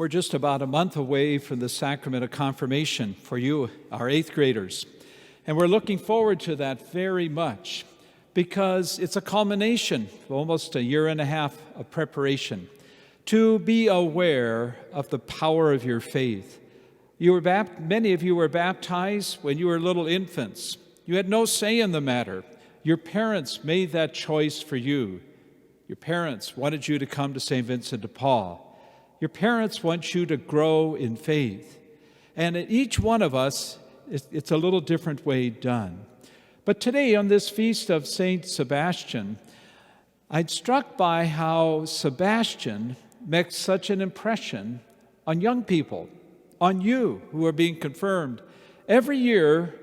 We're just about a month away from the sacrament of confirmation for you, our 8th graders. And we're looking forward to that very much because it's a culmination of almost a year and a half of preparation to be aware of the power of your faith. Many of you were baptized when you were little infants. You had no say in the matter. Your parents made that choice for you. Your parents wanted you to come to St. Vincent de Paul. Your parents want you to grow in faith. And in each one of us, it's a little different way done. But today, on this feast of St. Sebastian, I'm struck by how Sebastian makes such an impression on young people, on you who are being confirmed. Every year,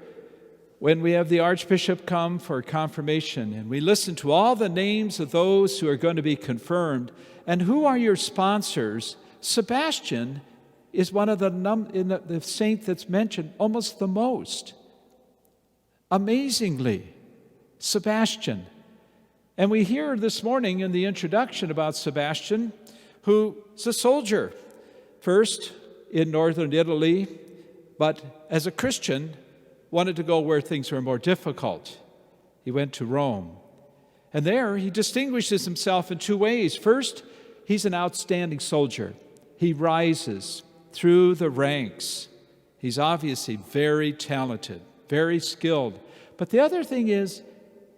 when we have the Archbishop come for confirmation and we listen to all the names of those who are going to be confirmed and who are your sponsors, Sebastian is one of the saint that's mentioned almost the most. Amazingly, Sebastian. And we hear this morning in the introduction about Sebastian, who's a soldier, first in northern Italy, but as a Christian, wanted to go where things were more difficult. He went to Rome. And there he distinguishes himself in two ways. First, he's an outstanding soldier. He rises through the ranks. He's obviously very talented, very skilled. But the other thing is,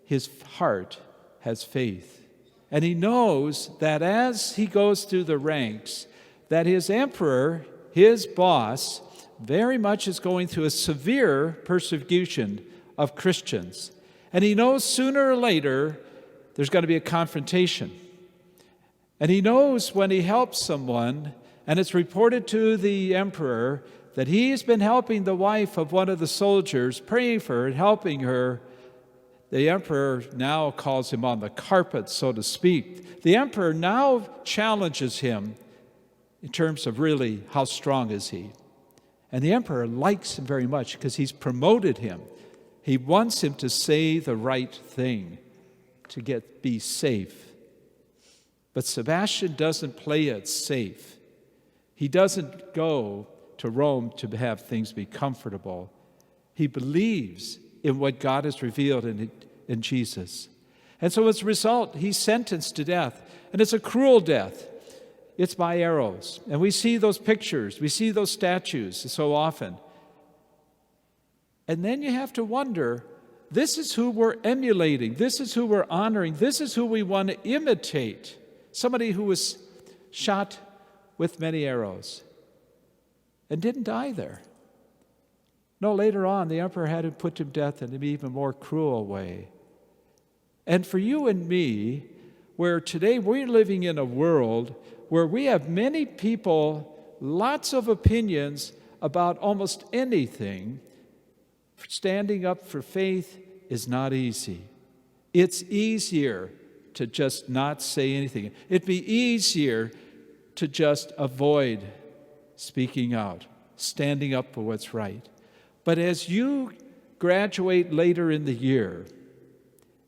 his heart has faith. And he knows that as he goes through the ranks, that his emperor, his boss, very much is going through a severe persecution of Christians. And he knows sooner or later there's going to be a confrontation. And he knows when he helps someone, and it's reported to the emperor that he's been helping the wife of one of the soldiers, praying for her and helping her, the emperor now calls him on the carpet, so to speak. The emperor now challenges him in terms of really how strong is he. And the emperor likes him very much because he's promoted him. He wants him to say the right thing, to be safe. But Sebastian doesn't play it safe. He doesn't go to Rome to have things be comfortable. He believes in what God has revealed in Jesus. And so as a result, he's sentenced to death. And it's a cruel death. It's by arrows. And we see those pictures. We see those statues so often. And then you have to wonder, this is who we're emulating. This is who we're honoring. This is who we want to imitate. Somebody who was shot with many arrows and didn't die there. No, later on, the emperor had him put to death in an even more cruel way. And for you and me, where today we're living in a world where we have many people, lots of opinions about almost anything, standing up for faith is not easy. It's easier to just not say anything. It'd be easier to just avoid speaking out, standing up for what's right. But as you graduate later in the year,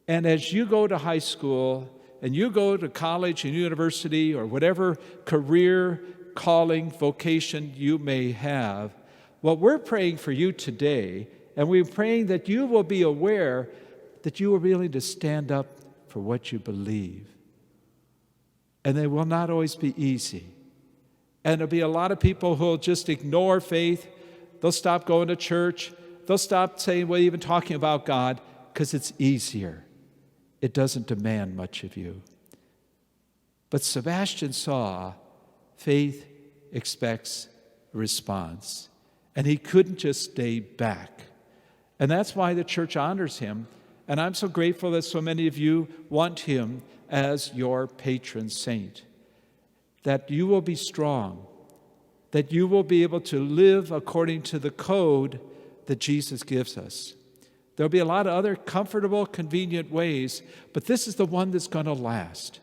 and as you go to high school, and you go to college and university or whatever career, calling, vocation you may have, what we're praying for you today, and we're praying that you will be aware that you are willing to stand up for what you believe. And they will not always be easy. And there'll be a lot of people who will just ignore faith. They'll stop going to church. They'll stop saying, well, even talking about God, because it's easier. It doesn't demand much of you. But Sebastian saw faith expects a response. And he couldn't just stay back. And that's why the church honors him. And I'm so grateful that so many of you want him as your patron saint. That you will be strong. That you will be able to live according to the code that Jesus gives us. There'll be a lot of other comfortable, convenient ways, but this is the one that's going to last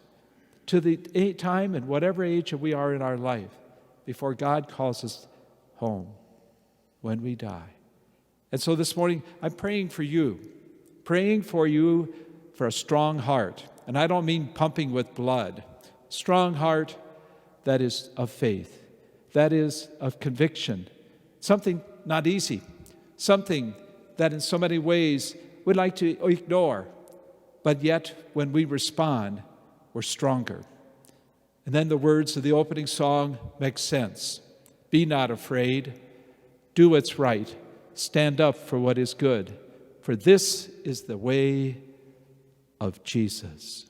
to the time and whatever age we are in our life before God calls us home when we die. And so this morning, I'm praying for you for a strong heart. And I don't mean pumping with blood. Strong heart that is of faith, that is of conviction, something not easy, something that in so many ways we'd like to ignore, but yet when we respond, we're stronger. And then the words of the opening song make sense. Be not afraid. Do what's right. Stand up for what is good. For this is the way of Jesus.